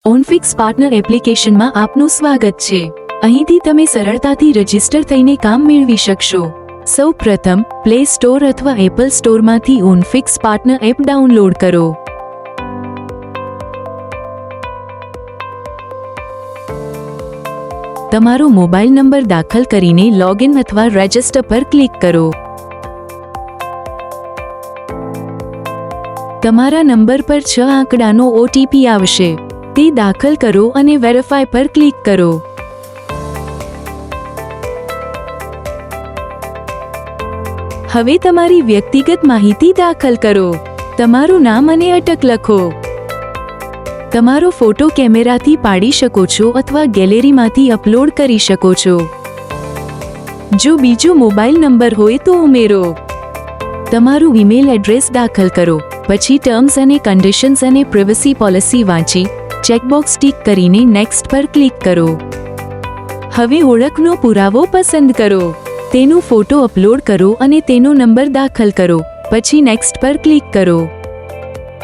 ઓનફિક્સ partner એપ્લિકેશનમાં આપનું સ્વાગત છે। અહીંથી તમે સરળતાથી રજિસ્ટર થઈને કામ મેળવી શકશો। સૌપ્રથમ પ્લે સ્ટોર અથવા એપલ સ્ટોરમાંથી ઓનફિક્સ પાર્ટનર એપ ડાઉનલોડ કરો। તમારો મોબાઈલ નંબર દાખલ કરીને લોગિન અથવા રજિસ્ટર પર ક્લિક કરો। તમારા નંબર પર 6 આંકડાનો ઓટીપી આવશે, તે દાખલ કરો અને વેરીફાઈ પર ક્લિક કરો। હવે તમારી વ્યક્તિગત માહિતી દાખલ કરો। તમારું નામ અને અટક લખો। તમારો ફોટો કેમેરાથી પાડી શકો છો અથવા ગેલેરીમાંથી અપલોડ કરી શકો છો। જો બીજો મોબાઈલ નંબર હોય તો ઉમેરો। તમારું ઈમેલ એડ્રેસ દાખલ કરો, પછી ટર્મ્સ અને કન્ડિશન્સ અને પ્રિવસી પોલિસી વાંચી ચેકબોક્સ ટિક કરીને નેક્સ્ટ પર ક્લિક કરો। હવે ઓળખનો પુરાવો પસંદ કરો, તેનો ફોટો અપલોડ કરો અને તેનો નંબર દાખલ કરો, પછી નેક્સ્ટ પર ક્લિક કરો।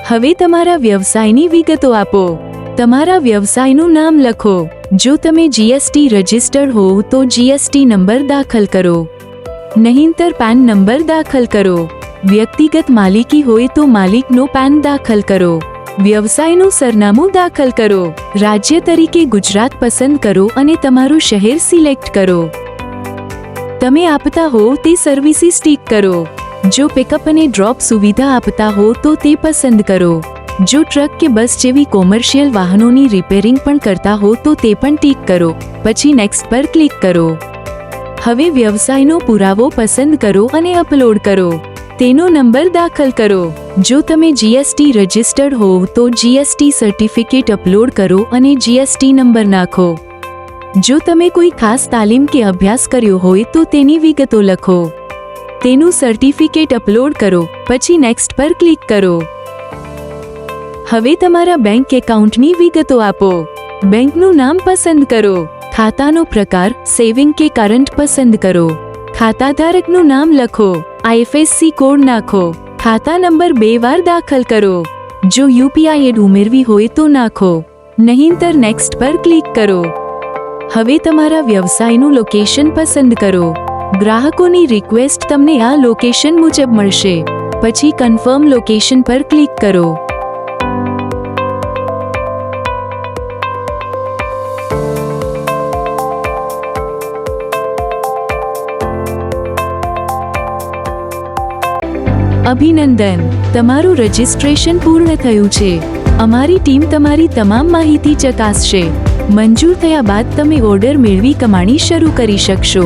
હવે તમારા વ્યવસાયની વિગતો આપો। તમારા વ્યવસાયનું નામ લખો। જો તમે જીએસટી રજિસ્ટર્ડ હોવ તો જીએસટી નંબર દાખલ કરો, નહીંતર પેન નંબર દાખલ કરો। વ્યક્તિગત માલિકી હોય તો માલિકનો પેન દાખલ કરો। વ્યવસાયનું સરનામું દાખલ કરો। રાજ્ય તરીકે ગુજરાત પસંદ કરો અને તમારું શહેર સિલેક્ટ કરો। તમે આપતા હો તે સર્વિસીસ ટિક કરો। જો પિકઅપ અને ડ્રોપ સુવિધા આપતા હો તો તે પસંદ કરો। જો ટ્રક કે બસ જેવી કોમર્શિયલ વાહનોની રિપેરિંગ પણ કરતા હો તો તે પણ ટિક કરો, પછી નેક્સ્ટ પર ક્લિક કરો। હવે વ્યવસાયનો પુરાવો પસંદ કરો અને અપલોડ કરો, તેનો નંબર દાખલ કરો। જો તમે જીએસટી રજિસ્ટર્ડ હોવ તો જીએસટી સર્ટિફિકેટ અપલોડ કરો અને જીએસટી નંબર નાખો। જો તમે કોઈ ખાસ તાલીમ કે અભ્યાસ કર્યો હોય તો તેની વિગતો લખો, તેનું સર્ટિફિકેટ અપલોડ કરો, પછી નેક્સ્ટ પર ક્લિક કરો। હવે તમારા બેંક એકાઉન્ટની વિગતો આપો। બેંકનું નામ પસંદ કરો। ખાતાનો પ્રકાર સેવિંગ કે કરંટ પસંદ કરો। ખાતાધારકનું નામ લખો, આઈએફએસસી કોડ નાખો। ખાતા નંબર 2 વાર દાખલ કરો। જો યુપીઆઈ એડ ઉમેરવી હોય તો નાખો, નહીંતર નેક્સ્ટ પર ક્લિક કરો। હવે તમારા વ્યવસાયનું લોકેશન પસંદ કરો। ગ્રાહકોની રિક્વેસ્ટ તમને આ લોકેશન મુજબ મળશે, પછી કન્ફર્મ લોકેશન પર ક્લિક કરો। અભિનંદન, તમારું રજિસ્ટ્રેશન પૂર્ણ થયું છે। અમારી ટીમ તમારી તમામ માહિતી ચકાસશે। મંજૂર થયા બાદ તમે ઓર્ડર મેળવી કમાણી શરૂ કરી શકશો।